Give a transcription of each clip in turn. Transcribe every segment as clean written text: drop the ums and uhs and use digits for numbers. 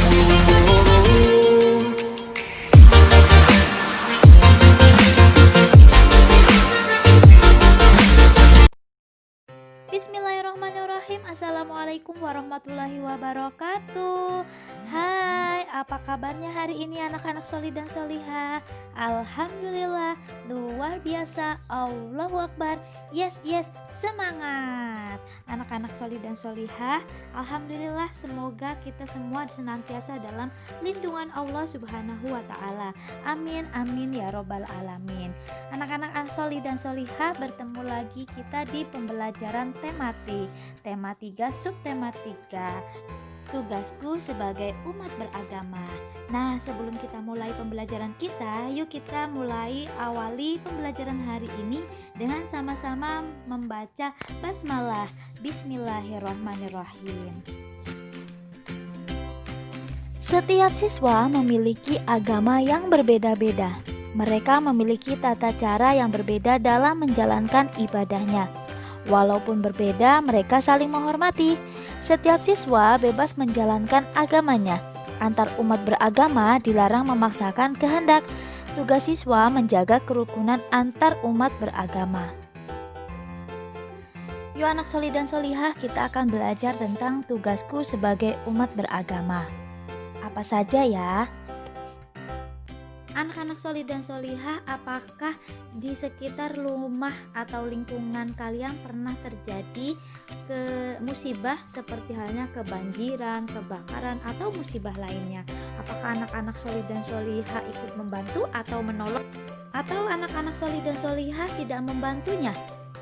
Bismillahirrahmanirrahim. Assalamualaikum warahmatullahi wabarakatuh. Hai, apa kabarnya hari ini anak-anak solih dan solihah? Alhamdulillah, luar biasa. Allahu Akbar. Yes, yes, semangat. Anak-anak solih dan solihah, alhamdulillah, semoga kita semua senantiasa dalam lindungan Allah Subhanahu wa Ta'ala. Amin, amin ya Robbal Alamin. Anak-anak solih dan solihah, bertemu lagi kita di pembelajaran tematik. Tema 3, subtema 3, tugasku sebagai umat beragama. Nah, sebelum kita mulai pembelajaran kita, yuk kita mulai awali pembelajaran hari ini dengan sama-sama membaca basmalah. Bismillahirrahmanirrahim. Setiap siswa memiliki agama yang berbeda-beda. Mereka memiliki tata cara yang berbeda dalam menjalankan ibadahnya. Walaupun berbeda, mereka saling menghormati. Setiap siswa bebas menjalankan agamanya. Antar umat beragama dilarang memaksakan kehendak. Tugas siswa menjaga kerukunan antar umat beragama. Yuk anak solih dan solihah, kita akan belajar tentang tugasku sebagai umat beragama. Apa saja ya? Anak-anak solih dan solihah, apakah di sekitar rumah atau lingkungan kalian pernah terjadi musibah seperti halnya kebanjiran, kebakaran, atau musibah lainnya? Apakah anak-anak solih dan solihah ikut membantu atau menolong? Atau anak-anak solih dan solihah tidak membantunya?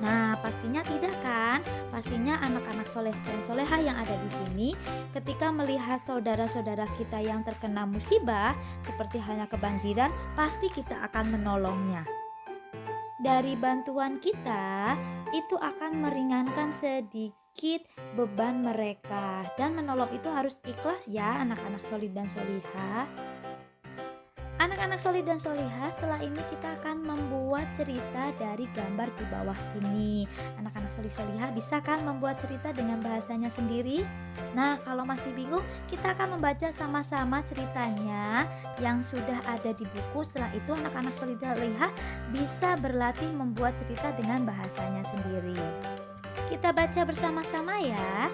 Nah, pastinya tidak kan? Pastinya anak-anak soleh dan solehah yang ada di sini ketika melihat saudara-saudara kita yang terkena musibah seperti halnya kebanjiran, pasti kita akan menolongnya. Dari bantuan kita, itu akan meringankan sedikit beban mereka, dan menolong itu harus ikhlas ya anak-anak solih dan solihah. Anak-anak solih dan solihah, setelah ini kita akan membuat cerita dari gambar di bawah ini. Anak-anak solih solihah bisa kan membuat cerita dengan bahasanya sendiri? Nah, kalau masih bingung, kita akan membaca sama-sama ceritanya yang sudah ada di buku. Setelah itu anak-anak solih dan solihah bisa berlatih membuat cerita dengan bahasanya sendiri. Kita baca bersama-sama ya.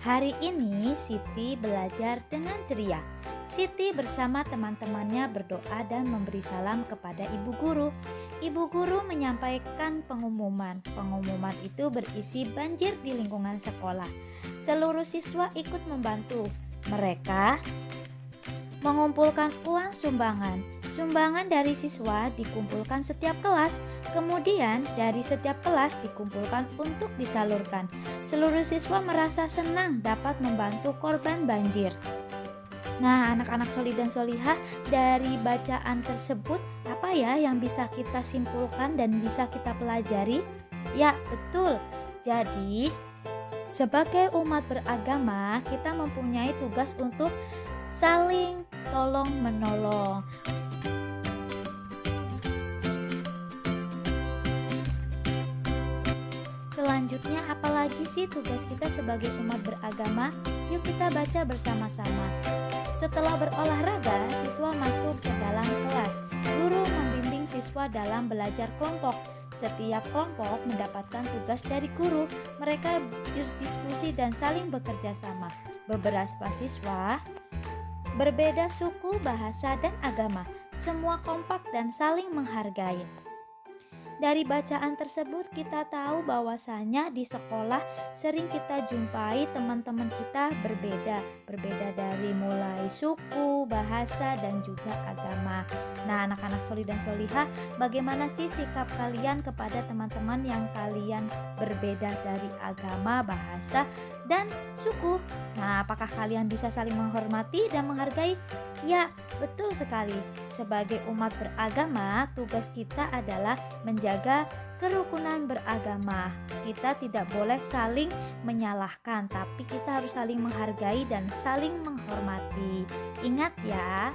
Hari ini Siti belajar dengan ceria. Siti bersama teman-temannya berdoa dan memberi salam kepada ibu guru. Ibu guru menyampaikan pengumuman. Pengumuman itu berisi banjir di lingkungan sekolah. Seluruh siswa ikut membantu. Mereka mengumpulkan uang sumbangan. Sumbangan dari siswa dikumpulkan setiap kelas, kemudian dari setiap kelas dikumpulkan untuk disalurkan. Seluruh siswa merasa senang dapat membantu korban banjir. Nah, anak-anak solih dan solihah, dari bacaan tersebut apa ya yang bisa kita simpulkan dan bisa kita pelajari? Ya, betul. Jadi, sebagai umat beragama, kita mempunyai tugas untuk saling tolong menolong. Selanjutnya, apalagi sih tugas kita sebagai umat beragama? Yuk kita baca bersama-sama. Setelah berolahraga, siswa masuk ke dalam kelas. Guru membimbing siswa dalam belajar kelompok. Setiap kelompok mendapatkan tugas dari guru. Mereka berdiskusi dan saling bekerja sama. Beberapa siswa berbeda suku, bahasa, dan agama. Semua kompak dan saling menghargai. Dari bacaan tersebut kita tahu bahwasanya di sekolah sering kita jumpai teman-teman kita berbeda dari mulai suku, bahasa, dan juga agama. Nah, anak-anak solih dan solihah, bagaimana sih sikap kalian kepada teman-teman yang kalian berbeda dari agama, bahasa, dan suku? Nah, apakah kalian bisa saling menghormati dan menghargai? Ya, betul sekali. Sebagai umat beragama, tugas kita adalah menjaga kerukunan beragama. Kita tidak boleh saling menyalahkan, tapi kita harus saling menghargai dan saling menghormati. Ingat ya.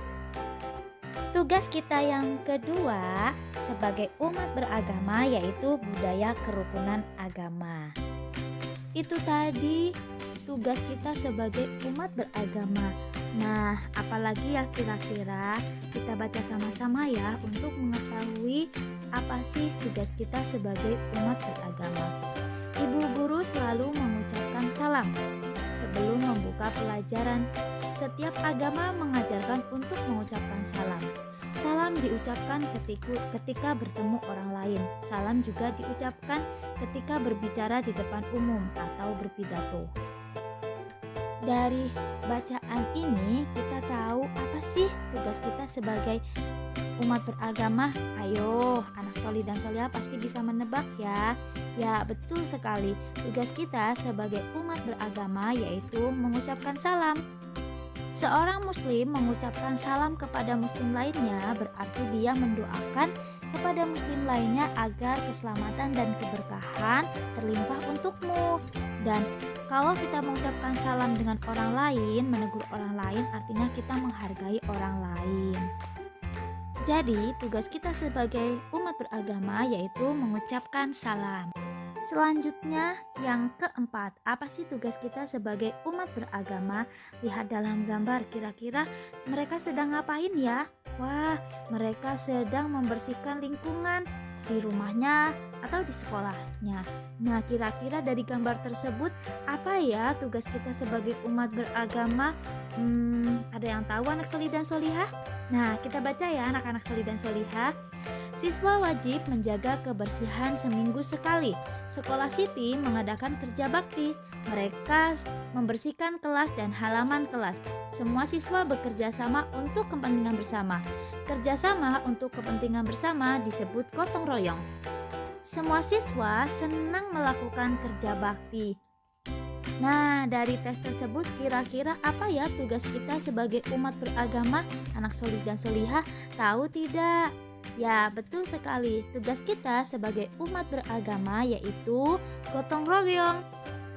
Tugas kita yang kedua sebagai umat beragama yaitu budaya kerukunan agama. Itu tadi tugas kita sebagai umat beragama. Nah, apalagi ya kira-kira? Kita baca sama-sama ya untuk mengetahui apa sih tugas kita sebagai umat beragama. Ibu guru selalu mengucapkan salam sebelum membuka pelajaran. Setiap agama mengajarkan untuk mengucapkan salam. Salam diucapkan ketika bertemu orang lain. Salam juga diucapkan ketika berbicara di depan umum atau berpidato. Dari bacaan ini kita tahu apa sih tugas kita sebagai umat beragama. Ayo, anak Soli dan Solihah pasti bisa menebak ya. Ya, betul sekali. Tugas kita sebagai umat beragama yaitu mengucapkan salam. Seorang muslim mengucapkan salam kepada muslim lainnya berarti dia mendoakan kepada muslim lainnya agar keselamatan dan keberkahan terlimpah untukmu. Dan kalau kita mengucapkan salam dengan orang lain, menegur orang lain, artinya kita menghargai orang lain. Jadi, tugas kita sebagai umat beragama yaitu mengucapkan salam. Selanjutnya, yang keempat, apa sih tugas kita sebagai umat beragama? Lihat dalam gambar, kira-kira mereka sedang ngapain ya? Wah, mereka sedang membersihkan lingkungan di rumahnya atau di sekolahnya. Nah, kira-kira dari gambar tersebut, apa ya tugas kita sebagai umat beragama? Ada yang tahu anak Soli dan Solihah? Nah, kita baca ya anak-anak Soli dan Solihah. Siswa wajib menjaga kebersihan seminggu sekali. Sekolah Siti mengadakan kerja bakti. Mereka membersihkan kelas dan halaman kelas. Semua siswa bekerja sama untuk kepentingan bersama. Kerjasama untuk kepentingan bersama disebut gotong royong. Semua siswa senang melakukan kerja bakti. Nah, dari tes tersebut kira-kira apa ya tugas kita sebagai umat beragama? Anak Soli dan Solihah tahu tidak? Ya, betul sekali. Tugas kita sebagai umat beragama yaitu gotong royong.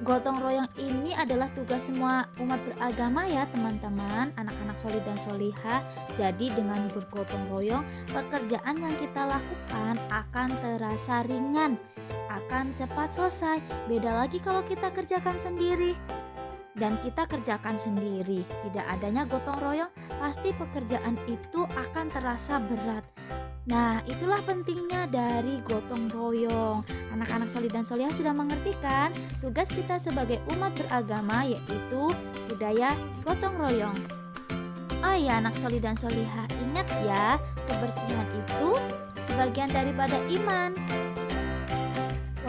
Gotong royong ini adalah tugas semua umat beragama ya teman-teman, anak-anak Soli dan Solihah. Jadi dengan bergotong royong, pekerjaan yang kita lakukan akan terasa ringan, akan cepat selesai. Beda lagi kalau kita kerjakan sendiri. Dan kita kerjakan sendiri, tidak adanya gotong royong, pasti pekerjaan itu akan terasa berat. Nah, itulah pentingnya dari gotong royong. Anak-anak Soli dan Solihah sudah mengerti kan? Tugas kita sebagai umat beragama yaitu budaya gotong royong. Oh ya, anak Soli dan Solihah, ingat ya, kebersihan itu sebagian daripada iman.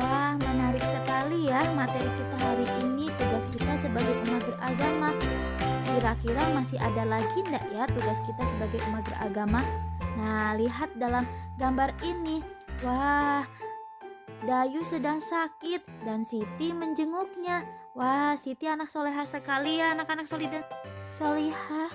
Wah, menarik sekali ya materi kita hari ini, tugas kita sebagai umat beragama. Kira-kira masih ada lagi enggak ya tugas kita sebagai umat beragama? Nah, lihat dalam gambar ini. Wah, Dayu sedang sakit dan Siti menjenguknya. Wah, Siti anak solehah sekali ya, anak-anak Soli dan Solihah.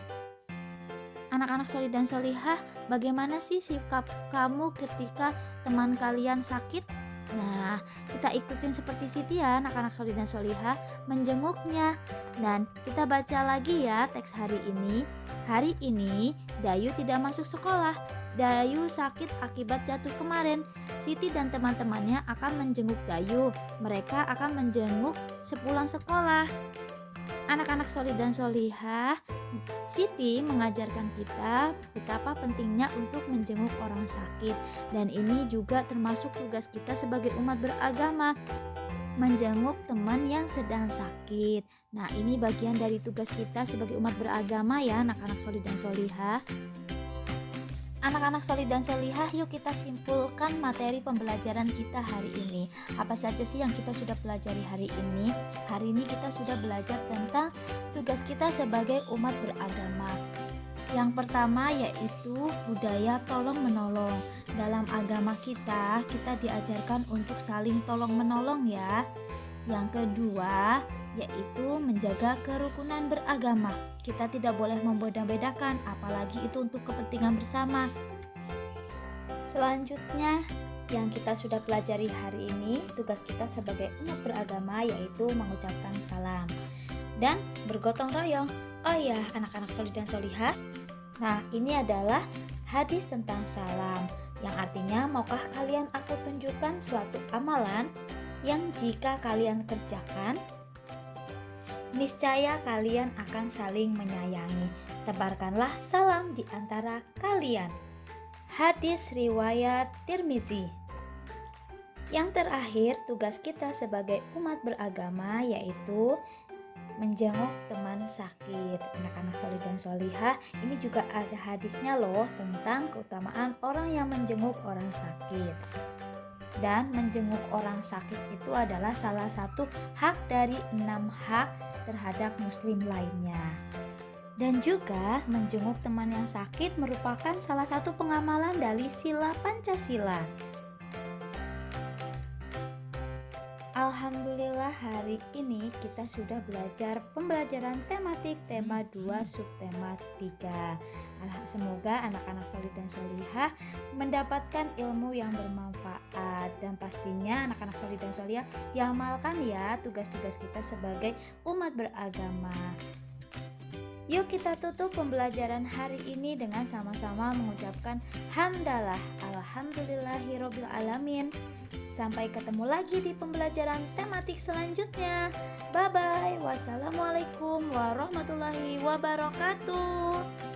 Anak-anak Soli dan Solihah, bagaimana sih sikap kamu ketika teman kalian sakit? Nah, kita ikutin seperti Siti ya, anak-anak Soli dan Solihah, menjenguknya. Dan kita baca lagi ya teks hari ini. Hari ini Dayu tidak masuk sekolah. Dayu sakit akibat jatuh kemarin. Siti dan teman-temannya akan menjenguk Dayu. Mereka akan menjenguk sepulang sekolah. Anak-anak Soli dan Solihah, Siti mengajarkan kita betapa pentingnya untuk menjenguk orang sakit. Dan ini juga termasuk tugas kita sebagai umat beragama, menjenguk teman yang sedang sakit. Nah, ini bagian dari tugas kita sebagai umat beragama ya, anak-anak Soli dan Solihah. Anak-anak Soli dan Solihah, yuk kita simpulkan materi pembelajaran kita hari ini. Apa saja sih yang kita sudah pelajari hari ini? Hari ini kita sudah belajar tentang tugas kita sebagai umat beragama. Yang pertama yaitu budaya tolong-menolong. Dalam agama kita diajarkan untuk saling tolong-menolong ya. Yang kedua yaitu menjaga kerukunan beragama. Kita tidak boleh membeda-bedakan, apalagi itu untuk kepentingan bersama. Selanjutnya yang kita sudah pelajari hari ini, tugas kita sebagai umat beragama yaitu mengucapkan salam dan bergotong royong. Oh ya, anak-anak Soli dan Solihah, nah ini adalah hadis tentang salam, yang artinya maukah kalian aku tunjukkan suatu amalan yang jika kalian kerjakan niscaya kalian akan saling menyayangi. Tebarkanlah salam di antara kalian. Hadis riwayat Tirmizi. Yang terakhir, tugas kita sebagai umat beragama yaitu menjenguk teman sakit. Anak-anak solih dan solihah, ini juga ada hadisnya loh tentang keutamaan orang yang menjenguk orang sakit. Dan menjenguk orang sakit itu adalah salah satu hak dari 6 hak terhadap muslim lainnya. Dan juga menjenguk teman yang sakit merupakan salah satu pengamalan dari sila Pancasila. Alhamdulillah hari ini kita sudah belajar pembelajaran tematik tema 2 subtema 3. Semoga anak-anak solih dan solihah mendapatkan ilmu yang bermanfaat, dan pastinya anak-anak solih dan solihah diamalkan ya tugas-tugas kita sebagai umat beragama. Yuk kita tutup pembelajaran hari ini dengan sama-sama mengucapkan hamdalah alhamdulillahirabbil alamin. Sampai ketemu lagi di pembelajaran tematik selanjutnya. Bye bye. Wassalamualaikum warahmatullahi wabarakatuh.